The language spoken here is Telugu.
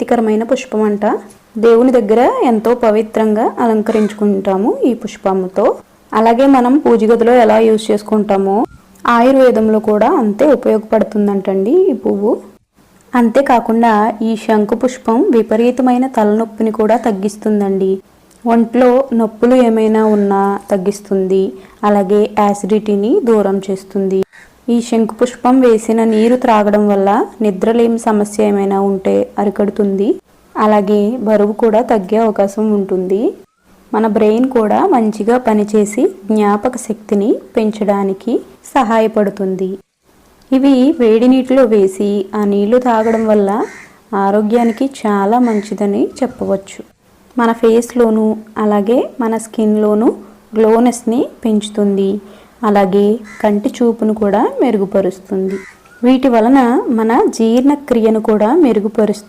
ప్రీతికరమైన పుష్పం అంట. దేవుని దగ్గర ఎంతో పవిత్రంగా అలంకరించుకుంటాము ఈ పుష్పంతో. అలాగే మనం పూజ గదిలో ఎలా యూజ్ చేసుకుంటామో ఆయుర్వేదంలో కూడా అంతే ఉపయోగపడుతుందంటండి ఈ పువ్వు. అంతేకాకుండా ఈ శంకు పుష్పం విపరీతమైన తలనొప్పిని కూడా తగ్గిస్తుందండి. ఒంట్లో నొప్పులు ఏమైనా ఉన్నా తగ్గిస్తుంది. అలాగే యాసిడిటీని దూరం చేస్తుంది. ఈ శంకు పుష్పం వేసిన నీరు త్రాగడం వల్ల నిద్రలేమి సమస్య ఏమైనా ఉంటే అరికడుతుంది. అలాగే బరువు కూడా తగ్గే అవకాశం ఉంటుంది. మన బ్రెయిన్ కూడా మంచిగా పనిచేసి జ్ఞాపక శక్తిని పెంచడానికి సహాయపడుతుంది. ఇవి వేడి నీటిలో వేసి ఆ నీళ్లు తాగడం వల్ల ఆరోగ్యానికి చాలా మంచిదని చెప్పవచ్చు. మన ఫేస్లోను అలాగే మన స్కిన్లోను గ్లోనెస్ని పెంచుతుంది. అలాగే కంటి చూపును కూడా మెరుగుపరుస్తుంది. వీటి వలన మన జీర్ణక్రియను కూడా మెరుగుపరుస్తుంది.